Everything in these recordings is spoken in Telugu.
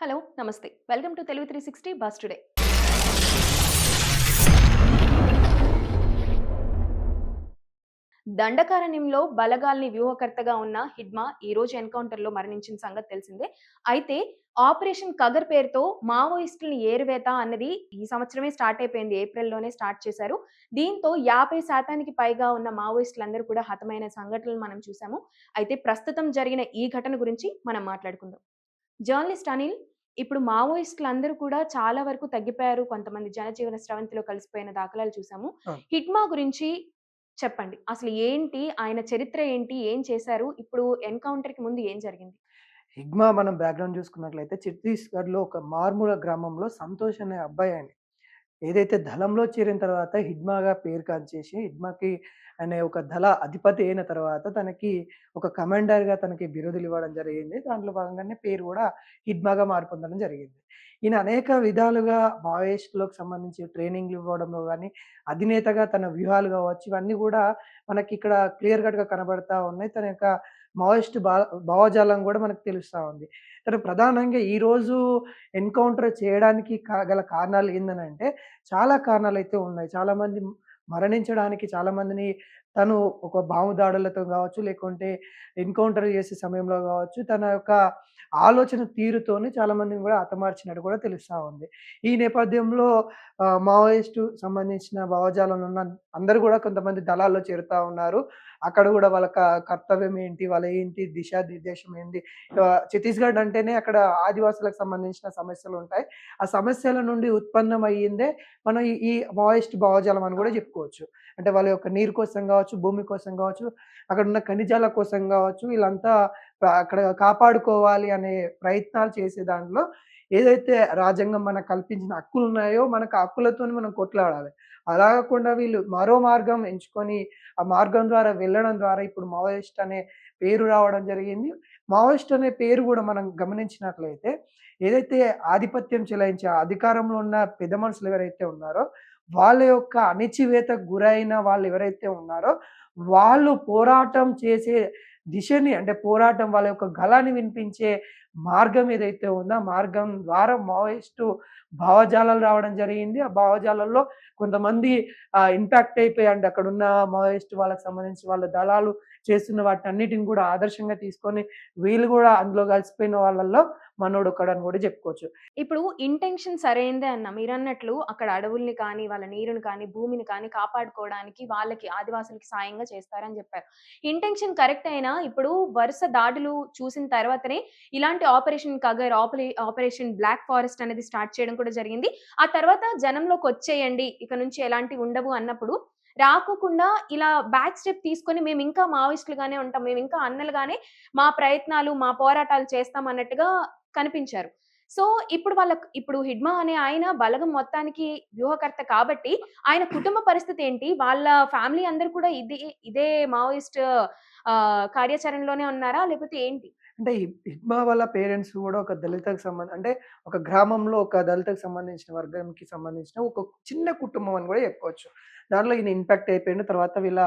హలో! నమస్తే. Welcome to Telugu 360 bus today. దండకారణ్యంలో బలగాల్ని వ్యూహకర్తగా ఉన్న హిడ్మా ఈ రోజు ఎన్‌కౌంటర్‌లో మరణించిన సంగతి తెలిసిందే. అయితే ఆపరేషన్ కగర్ పేరుతో మావోయిస్టుల్ని ఏరివేత అన్నది ఈ సంవత్సరమే స్టార్ట్ అయిపోయింది. ఏప్రిల్‌లోనే స్టార్ట్ చేశారు. దీంతో 50% పైగా ఉన్న మావోయిస్టులందరూ కూడా హతమైన సంఘటనలు మనం చూసాము. అయితే ప్రస్తుతం జరిగిన ఈ ఘటన గురించి మనం మాట్లాడుకుందాం. జర్నలిస్ట్ అనిల్, ఇప్పుడు మావోయిస్టులందరూ కూడా చాలా వరకు తగ్గిపోయారు. కొంతమంది జనజీవన స్రవంతిలో కలిసిపోయిన దాఖలాలు చూసాము. అవును. హిట్మా గురించి చెప్పండి. అసలు ఏంటి? ఆయన చరిత్ర ఏంటి? ఏం చేశారు? ఇప్పుడు ఎన్‌కౌంటర్‌కి ముందు ఏం జరిగింది? హిగ్మా మనం బ్యాక్‌గ్రౌండ్ చూసుకున్నట్లయితే ఛత్తీస్‌గఢ్‌లో ఒక మారుమూల గ్రామంలో సంతోష్ అనే అబ్బాయి ఆయన. ఏదైతే దళంలో చేరిన తర్వాత హిడ్మాగా పేరుగాంచేసి హిడ్మాకి అనే ఒక దళ అధిపతి అయిన తర్వాత తనకి ఒక కమాండర్‌గా తనకి బిరుదులు ఇవ్వడం జరిగింది. దాంట్లో భాగంగానే పేరు గూడా హిడ్మాగా మార్పొందడం జరిగింది. ఈయన అనేక విధాలుగా మావోయిస్టులకు సంబంధించి ట్రైనింగ్‌లు ఇవ్వడంలో గాని, అధినేతగా తన వ్యూహాలు గావచ్చు, ఇవన్నీ గూడా మనకిక్కడ క్లియర్ కట్‌గా కనబడతా ఉన్నాయి. తన యొక్క మావోయిస్ట్ భావజాలం గూడా మనకు తెలుస్తా ఉంది. తను ప్రధానంగా ఈరోజు ఎన్‌కౌంటర్ చేయడానికి గల కారణాలు ఏందనంటే, చాలా కారణాలైతే ఉన్నాయి. చాలామంది మరణించడానికి చాలామందిని తను ఒక బాంబు దాడులతో గావచ్చు, లేకుంటే ఎన్‌కౌంటర్ చేసే సమయంలో గావచ్చు, తన యొక్క ఆలోచన తీరుతోని చాలామందిని గూడా హతమార్చినట్టు కూడా తెలుస్తా ఉంది. ఈ నేపథ్యంలో మావోయిస్టు సంబంధించిన భావజాలంలో ఉన్న అందరూ గూడా కొంతమంది దళాల్లో చేరుతా ఉన్నారు. అక్కడ గూడా వాళ్ళ కర్తవ్యం ఏంటి? వాళ్ళ ఏంటి దిశానిర్దేశం ఏంటి? ఛత్తీస్‌గఢ్ అంటేనే అక్కడ ఆదివాసులకు సంబంధించిన సమస్యలుంటాయి. ఆ సమస్యల నుండి ఉత్పన్నమయ్యిందే మనం ఈ మావోయిస్ట్ భావజాలం అని గూడా జెప్పుకోవచ్చు. అంటే వాళ్ళ యొక్క నీరు కోసం గావచ్చు, భూమి కోసం గావచ్చు, అక్కడున్న ఖనిజాల కోసం గావచ్చు, వీళ్ళంతా అక్కడ కాపాడుకోవాలి అనే ప్రయత్నాలు చేసే దాంట్లో ఏదైతే రాజ్యాంగం మనకు కల్పించిన హక్కులున్నాయో, మనకు ఆ హక్కులతోని మనం కొట్లాడాలి. అలా గాకుండా వీళ్ళు మరో మార్గం ఎంచుకొని, ఆ మార్గం ద్వారా వెళ్ళడం ద్వారా ఇప్పుడు మావోయిస్ట్ అనే పేరు రావడం జరిగింది. మావోయిస్ట్ అనే పేరు గూడా మనం గమనించినట్లయితే, ఏదైతే ఆధిపత్యం చెలాయించే అధికారంలో ఉన్న పెద్ద మనుషులు ఎవరైతే ఉన్నారో, వాళ్ళ యొక్క అణిచివేతకు గురైన వాళ్ళెవరైతే ఉన్నారో, వాళ్ళు పోరాటం చేసే దిశని అంటే పోరాటం వాళ్ళ యొక్క గళాన్ని వినిపించే మార్గం ఏదైతే ఉందో, ఆ మార్గం ద్వారా మావోయిస్టు భావజాలాలు రావడం జరిగింది. ఆ భావజాలాల్లో కొంతమంది ఇంపాక్ట్ అయిపోయి అంటే అక్కడున్న మావోయిస్ట్ వాళ్ళకి సంబంధించి వాళ్ళ దళాలు చేస్తున్న వాటన్నిటిని గూడా ఆదర్శంగా తీసుకొని వీళ్ళు గూడా అందులో కలిసిపోయిన వాళ్ళల్లో మనోడొక్కడని గూడా జెప్పుకోవచ్చు. ఇప్పుడు ఇంటెన్షన్ సరైందే అన్న. మీరన్నట్లు అక్కడ అడవుల్ని కానీ, వాళ్ళ నీరుని కానీ, భూమిని కానీ కాపాడుకోవడానికి వాళ్ళకి ఆదివాసులకి సాయంగా చేస్తారని జెప్పారు. ఇంటెన్షన్ కరెక్ట్ అయినా ఇప్పుడు వరుస దాడులు చూసిన తర్వాతనే ఇలాంటి operation Kagar, operation black forest అనేది స్టార్ట్ చేయడం కూడా జరిగింది. ఆ తర్వాత జనంలోకొచ్చేయండి. ఇక నుంచి ఎలాంటివి ఉండవు అన్నప్పుడు రాకోకుండా ఇలా బ్యాక్ స్టెప్ తీసుకొని మేమింకా మావోయిస్టులుగానే ఉంటాం. మేమింకా అన్నలుగానే మా ప్రయత్నాలు, మా పోరాటాలు చేస్తాం అన్నట్టుగా కనిపించారు. సో, ఇప్పుడు హిడ్మా అనే ఆయన బలగం మొత్తానికి వ్యూహకర్త కాబట్టి, ఆయన కుటుంబ పరిస్థితి ఏంటి? వాళ్ళ ఫ్యామిలీ అందరూ కూడా ఇదే మావోయిస్ట్ కార్యాచరణలోనే ఉన్నారా? లేకపోతే ఏంటి? అంటే హిడ్మా వాళ్ళ పేరెంట్స్ గూడా ఒక దళితకు అంటే ఒక గ్రామంలో ఒక దళితకు సంబంధించిన వర్గంకి సంబంధించిన ఒక చిన్న కుటుంబం అని గూడా జెప్పుకోవచ్చు. దాంట్లో ఈయన ఇంపాక్ట్ అయిపోయిండు. తర్వాత వీళ్ళ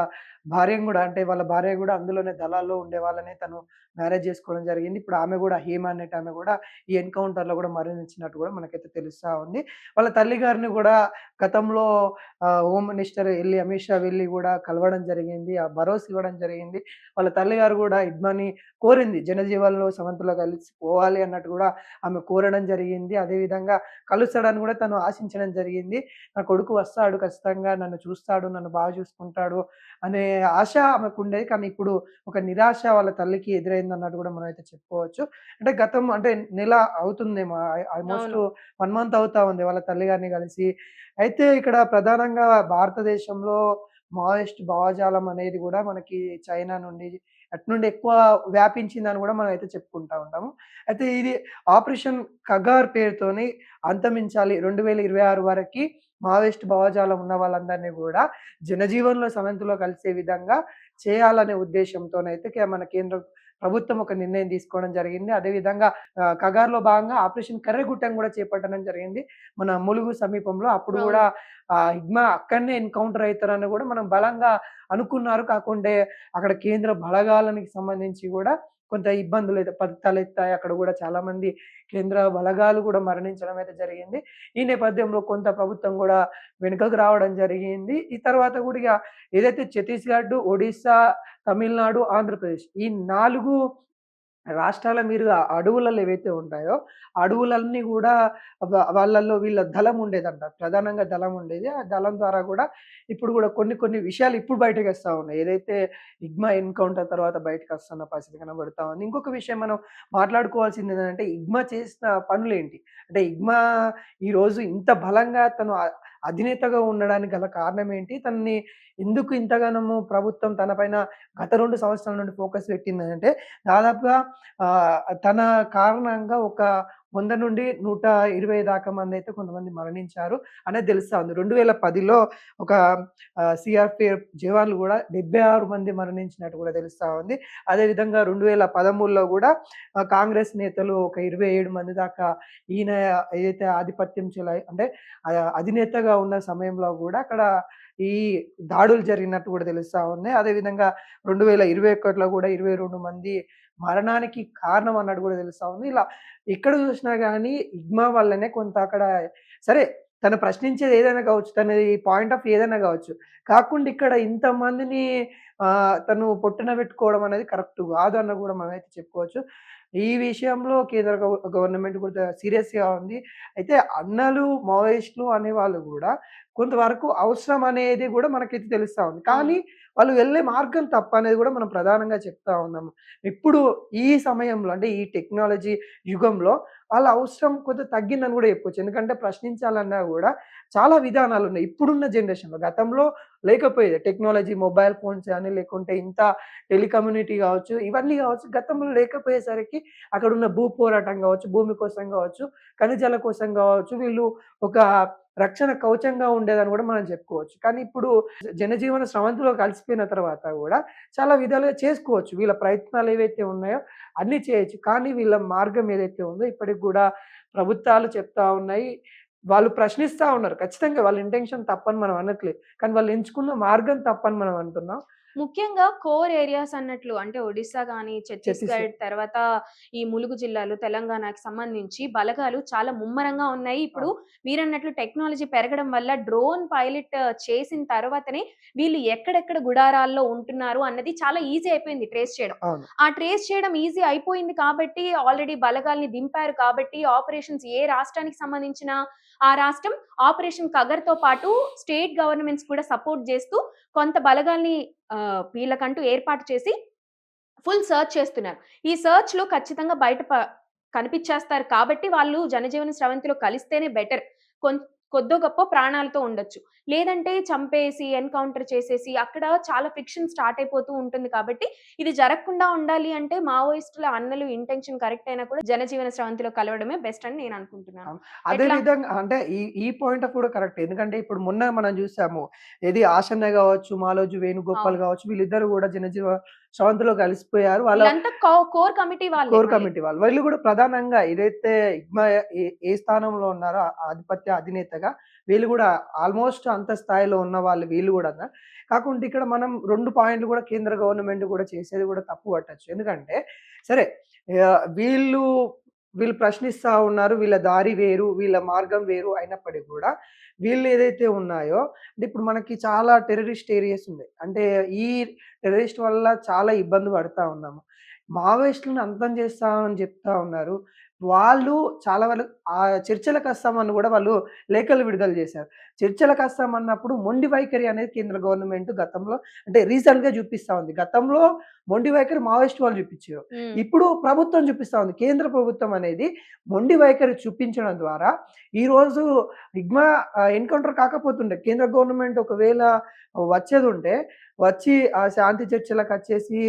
భార్యను గూడా అంటే వాళ్ళ భార్య గూడా అందులోనే దళాల్లో ఉండేవాళ్ళనే తను మ్యారేజ్ జేసుకోవడం జరిగింది. ఇప్పుడు ఆమె గూడా హేమ అనేటామె గూడా ఈ ఎన్‌కౌంటర్‌లో గూడా మరణించినట్టు గూడా మనకైతే తెలుస్తా ఉంది. వాళ్ళ తల్లిగారిని గూడా గతంలో హోమ్ మినిస్టర్ అమిత్ షా వెళ్లి గూడా కలవడం జరిగింది. ఆ భరోసా ఇవ్వడం జరిగింది. వాళ్ళ తల్లిగారు గూడా హిడ్మాని కోరింది. జనజీవన్‌లో సవంతిలో కలిసిపోవాలి అన్నట్టు గూడా ఆమె కోరడం జరిగింది. అదేవిధంగా కలుస్తాడని గూడా తను ఆశించడం జరిగింది. నా కొడుకు వస్తాడు ఖచ్చితంగా నన్ను చూస్తాడు, నన్ను బాగా చూసుకుంటాడు అనే ఆశ ఆమెకుండేది. కానీ ఇప్పుడు ఒక నిరాశ వాళ్ళ తల్లికి ఎదురైందన్నట్టు గూడా మనమైతే చెప్పుకోవచ్చు. అంటే గతం అంటే నెల అవుతుందేమో ఆల్‌మోస్ట్ అవును. 1 మంత్ అవుతా ఉంది వాళ్ళ తల్లిగారిని కలిసి. అయితే ఇక్కడ ప్రధానంగా భారతదేశంలో మావోయిస్ట్ భావజాలం అనేది గూడా మనకి చైనా నుండి అటునుండి ఎక్కువ వ్యాపించిందని గూడా మనమైతే చెప్పుకుంటా ఉంటాము. అయితే ఇది ఆపరేషన్ కగార్ పేరుతోని అంతమించాలి 2026 వరకి మావోయిస్ట్ భావజాలం ఉన్న వాళ్ళందరిని గూడా జనజీవన్‌లో సవంతిలో కలిసే విధంగా చేయాలనే ఉద్దేశ్యంతోనైతే మన కేంద్ర ప్రభుత్వం ఒక నిర్ణయం తీసుకోవడం జరిగింది. అదేవిధంగా కగార్‌లో భాగంగా ఆపరేషన్ కర్రెగుట్టం గూడా చేపట్టడం జరిగింది. మన ములుగు సమీపంలో. అప్పుడు అవును. గూడా హిగ్మా అక్కడనే ఎన్‌కౌంటర్ అయితారని గూడా మనం బలంగా అనుకున్నారు. కాకుంటే అక్కడ కేంద్ర బలగాలనికి సంబంధించి గూడా కొంత ఇబ్బందులు అయితే తలెత్తాయి. అక్కడ కూడా చాలామంది కేంద్ర బలగాలు కూడా మరణించడం అయితే జరిగింది. ఈ నేపథ్యంలో కొంత ప్రభుత్వం కూడా వెనుకకు రావడం జరిగింది. ఈ తర్వాత కూడా ఇగ ఏదైతే ఛత్తీస్‌గఢ్, ఒడిస్సా, తమిళనాడు, ఆంధ్రప్రదేశ్ ఈ 4 రాష్ట్రాల మీరు ఆ అడవులలో ఏవైతే ఉంటాయో, ఆ అడవులన్నీ గూడా వాళ్ళలో వీళ్ళ దళం ఉండేదంట. ప్రధానంగా దళం ఉండేది. ఆ దళం ద్వారా గూడా ఇప్పుడు గూడా కొన్ని కొన్ని విషయాలు ఇప్పుడు బయటకొస్తా ఉన్నాయి. ఏదైతే ఇగ్మా ఎన్‌కౌంటర్ తర్వాత బయటకొస్తున్న పరిస్థితి కనబడతా ఉంది. ఇంకొక విషయం మనం మాట్లాడుకోవాల్సింది ఏంటంటే, ఇగ్మా చేసిన పనులేంటి? అంటే ఇగ్మా ఈరోజు ఇంత బలంగా తను అధినేతగా ఉండడానికి గల కారణం ఏంటి? తనని ఎందుకు ఇంతగానము ప్రభుత్వం తన పైన గత 2 సంవత్సరాల నుండి ఫోకస్ పెట్టిందనంటే, దాదాపుగా తన కారణంగా ఒక 100 నుండి 120 దాకా మందైతే కొంతమంది మరణించారు అనేది తెలుస్తా ఉంది. 2010లో ఒక సీఆర్‌పీఎఫ్ జవాన్లు గూడా 76 మంది మరణించినట్టు గూడా తెలుస్తా ఉంది. అదేవిధంగా 2013లో గూడా కాంగ్రెస్ నేతలు ఒక 27 మంది దాకా ఈయన ఏదైతే ఆధిపత్యం అంటే అధినేతగా ఉన్న సమయంలో గూడా అక్కడ ఈ దాడులు జరిగినట్టు గూడా తెలుస్తా ఉంది. అదేవిధంగా 2021లో గూడా 22 మంది మరణానికి కారణం అన్నట్టు గూడా తెలుస్తా ఉంది. ఇలా ఎక్కడ చూసినా గానీ ఇగ్మా వల్లనే కొంత అక్కడ సరే తను ప్రశ్నించేది ఏదైనా కావచ్చు. తనది పాయింట్ ఆఫ్ ఏదైనా గావచ్చు. కాకుండా ఇక్కడ ఇంతమందిని తను పొట్టన పెట్టుకోవడం అనేది కరెక్ట్ గాదు అన్న గూడా మనమైతే చెప్పుకోవచ్చు. ఈ విషయంలో కేంద్ర గవర్నమెంట్ కూడా సీరియస్‌గా ఉంది. అయితే అన్నలు, మావోయిస్టులు అనేవాళ్ళు గూడా కొంతవరకు అవసరం అనేది గూడా మనకైతే తెలుస్తా ఉంది. కానీ వాళ్ళు వెళ్ళే మార్గం తప్పనేది గూడా మనం ప్రధానంగా చెప్తా ఉన్నాము. ఇప్పుడు ఈ సమయంలో అంటే ఈ టెక్నాలజీ యుగంలో వాళ్ళ అవసరం కొంచెం తగ్గిందని గూడా చెప్పొచ్చు. ఎందుకంటే ప్రశ్నించాలన్నా గూడా చాలా విధానాలున్నాయి. ఇప్పుడున్న జనరేషన్‌లో. గతంలో లేకపోయేది. టెక్నాలజీ మొబైల్ ఫోన్స్ గాని లేకుంటే ఇంత టెలికమ్యూనిటీ గావచ్చు, ఇవన్నీ గావచ్చు గతంలో లేకపోయేసరికి అక్కడున్న భూ పోరాటం గావచ్చు, భూమి కోసం గావచ్చు, ఖనిజాల కోసం గావచ్చు వీళ్ళు ఒక రక్షణ కవచంగా ఉండేదని గూడా మనం చెప్పుకోవచ్చు. కానీ ఇప్పుడు జనజీవన స్రవంతిలో కలిసిపోయిన తర్వాత గూడా చాలా విధాలుగా చేసుకోవచ్చు. వీళ్ళ ప్రయత్నాలు ఏవైతే ఉన్నాయో అన్నీ చేయొచ్చు. కానీ వీళ్ళ మార్గం ఏదైతే ఉందో ఇప్పటికి గూడా ప్రభుత్వాలు చెప్తా ఉన్నాయి. వాళ్ళు ప్రశ్నిస్తా ఉన్నారు. ఖచ్చితంగా వాళ్ళ ఇంటెన్షన్ తప్పని మనం అనట్లేదు. కానీ వాళ్ళు ఎంచుకున్న మార్గం తప్పని మనం అంటున్నాం. ముఖ్యంగా కోర్ ఏరియాస్ అన్నట్లు అంటే ఒడిస్సా గాని, ఛత్తీస్‌గఢ్ ఛత్తీస్‌గఢ్ తర్వాత ఈ ములుగు జిల్లాలు, తెలంగాణకి సంబంధించి బలగాలు చాలా ముమ్మరంగా ఉన్నాయి. ఇప్పుడు అవును. మీరన్నట్లు టెక్నాలజీ పెరగడం వల్ల డ్రోన్ పైలట్ చేసిన తర్వాతనే వీళ్ళు ఎక్కడెక్కడ గుడారాల్లో ఉంటున్నారు అన్నది చాలా ఈజీ అయిపోయింది ట్రేస్ చేయడం. అవును. ఆ ట్రేస్ చేయడం ఈజీ అయిపోయింది కాబట్టి ఆల్రెడీ బలగాల్ని దింపారు కాబట్టి ఆపరేషన్స్ ఏ రాష్ట్రానికి సంబంధించిన ఆ రాష్ట్రం ఆపరేషన్ కగర్‌తో పాటు స్టేట్ గవర్నమెంట్స్ కూడా సపోర్ట్ జేస్తూ కొంత బలగాల్ని వీళ్ళకంటూ ఏర్పాటు చేసి ఫుల్ సెర్చ్ చేస్తున్నారు. ఈ సెర్చ్‌లో ఖచ్చితంగా కనిపిచ్చేస్తారు కాబట్టి వాళ్ళు జనజీవన స్రవంతిలో కలిస్తేనే బెటర్. కొం కొద్దో గొప్పో ప్రాణాలతో ఉండొచ్చు. లేదంటే చంపేసి, ఎన్‌కౌంటర్ చేసేసి అక్కడ చాలా ఫ్రిక్షన్ స్టార్ట్ అయిపోతూ ఉంటుంది కాబట్టి ఇది జరగకుండా ఉండాలి అంటే మావోయిస్టుల అన్నలు ఇంటెన్షన్ కరెక్ట్ అయినా కూడా జనజీవన స్రవంతిలో కలవడమే బెస్ట్ అని నేను అనుకుంటున్నాను. అవును. అదే ఎట్లా? విధంగా అంటే ఈ ఈ పాయింట్ ఆఫ్ కూడా కరెక్టే. ఎందుకంటే ఇప్పుడు మొన్న మనం చూసాము. ఏది ఆషన్న గావచ్చు, మాలోజు వేణుగోపాల్ అవును. గావచ్చు వీళ్ళిద్దరూ గూడా జనజీవ స్రవంతిలో కలిసిపోయారు. వాళ్ళ వీళ్ళంతా కోర్ కమిటీ వాళ్ళే కోర్ మళ్ళీ. కమిటీ వాళ్ళు. వీళ్ళు గూడా ప్రధానంగా ఏదైతే ఇగ్మా ఏ స్థానంలో ఉన్నారో ఆధిపత్య అధినేతగా వీళ్ళు గూడా ఆల్‌మోస్ట్ అంత స్థాయిలో ఉన్న వాళ్ళు వీళ్ళు గూడానా. కాకుంటే ఇక్కడ మనం 2 పాయింట్లు గూడా కేంద్ర గవర్నమెంట్ గూడా చేసేది గూడా తప్పు పట్టొచ్చు. ఎందుకంటే సరే వీళ్ళు వీళ్ళు ప్రశ్నిస్తా ఉన్నారు. వీళ్ళ దారి వేరు, వీళ్ళ మార్గం వేరు అయినప్పటికి గూడా వీళ్ళు ఏదైతే ఉన్నాయో అంటే ఇప్పుడు మనకి చాలా టెర్రరిస్ట్ ఏరియాస్ ఉన్నాయి. అంటే ఈ టెర్రరిస్ట్ వల్ల చాలా ఇబ్బంది పడతా ఉన్నాము. మావోయిస్టులను అంతం చేస్తామని చెప్తా ఉన్నారు. వాళ్ళు చాలా వరకు చర్చలకొస్తామని గూడా వాళ్ళు లేఖలు విడుదల చేశారు. చర్చలకొస్తామన్నప్పుడు మొండి వైఖరి అనేది కేంద్ర గవర్నమెంట్ గతంలో అంటే రీసెంట్‌గా చూపిస్తా ఉంది. గతంలో మొండి వైఖరి మావోయిస్ట్ వాళ్ళు చూపిచ్చారు. హ్మ్. ఇప్పుడు ప్రభుత్వం చూపిస్తా ఉంది. కేంద్ర ప్రభుత్వం అనేది మొండి వైఖరి చూపించడం ద్వారా ఈరోజు ఇగ్మా ఎన్‌కౌంటర్ కాకపోతుండే. కేంద్ర గవర్నమెంట్ ఒకవేళ వచ్చేదుంటే వచ్చి శాంతి చర్చలకొచ్చేసి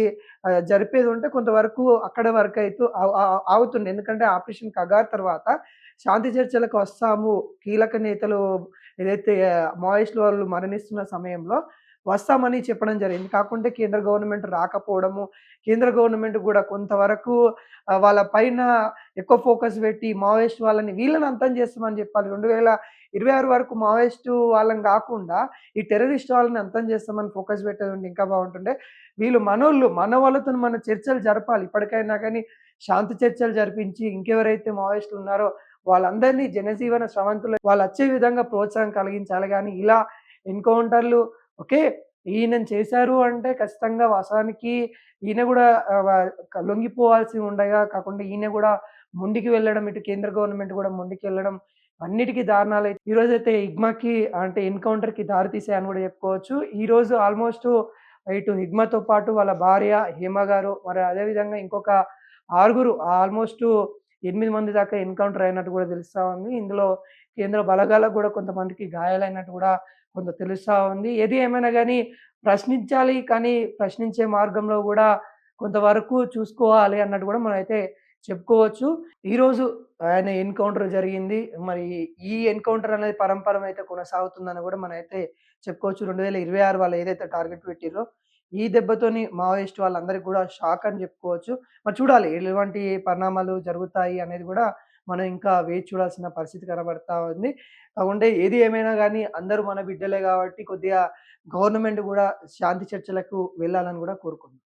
జరిపేదుంటే కొంతవరకు అక్కడి వరకైతే ఆగుతుండే. ఎందుకంటే ఆపరేషన్ కగార్ తర్వాత శాంతి చర్చలకు వస్తాము. కీలక నేతలు ఏదైతే మావోయిస్టులు వాళ్ళు మరణిస్తున్న సమయంలో వస్తామని చెప్పడం జరిగింది. కాకుంటే కేంద్ర గవర్నమెంట్ రాకపోవడము, కేంద్ర గవర్నమెంట్ గూడా కొంతవరకు వాళ్ళ పైన ఎక్కువ ఫోకస్ పెట్టి మావోయిస్ట్ వాళ్ళని వీళ్ళని అంతం చేస్తామని చెప్పాలి. 2026 వరకు మావోయిస్టు వాళ్ళని గాకుండా ఈ టెర్రరిస్ట్ వాళ్ళని అంతం చేస్తామని ఫోకస్ పెట్టేదుంటే ఇంకా బావుంటుండే. వీళ్ళు మనోళ్ళు, మన వాళ్ళతోని మన చర్చలు జరపాలి. ఇప్పటికైనా గానీ శాంతి చర్చలు జరిపించి ఇంకెవరైతే మావోయిస్టులున్నారో వాళ్ళందరినీ జనజీవన స్రవంతులు వాళ్ళొచ్చే విధంగా ప్రోత్సాహం కలిగించాలి గానీ, ఇలా ఎన్‌కౌంటర్‌లు ఓకే. ఈయనను చేశారు అంటే ఖచ్చితంగా వాస్తవానికి ఈయన గూడా లొంగిపోవాల్సి ఉండగా కాకుండా ఈయన గూడా ముందుకు వెళ్ళడం, ఇటు కేంద్ర గవర్నమెంట్ గూడా ముందుకెళ్ళడం అన్నిటికి దారుణాలైతే ఈరోజైతే ఇగ్మాకి అంటే ఎన్‌కౌంటర్‌కి దారి తీసాయని గూడా చెప్పుకోవచ్చు. ఈరోజు ఆల్‌మోస్ట్ ఇటు హిగ్మాతో పాటు వాళ్ళ భార్య హేమ గారు, మరి అదే విధంగా ఇంకొక ఆరుగురు ఆల్‌మోస్ట్ 8 మంది దాకా ఎన్‌కౌంటర్ అయినట్టు గూడా తెలుస్తా ఉంది. ఇందులో కేంద్ర బలగాలకు గూడా కొంతమందికి గాయాలైనట్టు గూడా కొంత తెలుస్తా ఉంది. ఏది ఏమైనా గానీ ప్రశ్నించాలి, కానీ ప్రశ్నించే మార్గంలో గూడా కొంతవరకు చూసుకోవాలి అన్నట్టు గూడా మనమైతే చెప్పుకోవచ్చు. ఈరోజు ఆయన ఎన్‌కౌంటర్ జరిగింది. మరి ఈ ఎన్‌కౌంటర్ అనేది పరంపరమైతే కొనసాగుతుందని గూడా మనమైతే చెప్పుకోవచ్చు. 2026 వాళ్ళు ఏదైతే టార్గెట్ పెట్టిర్రో, ఈ దెబ్బతోని మావోయిస్ట్ వాళ్ళందరికి గూడా షాక్ అని జెప్పుకోవచ్చు. మరి చూడాలి ఎటువంటి పరిణామాలు జరుగుతాయి అనేది గూడా మనం ఇంకా వేచి చూడాల్సిన పరిస్థితి కనబడతా ఉంది. కాకుంటే ఏది ఏమైనా గానీ అందరూ మన బిడ్డలే గాబట్టి కొద్దిగా గవర్నమెంట్ గూడా శాంతి చర్చలకు వెళ్ళాలని గూడా కోరుకుంటున్నాం.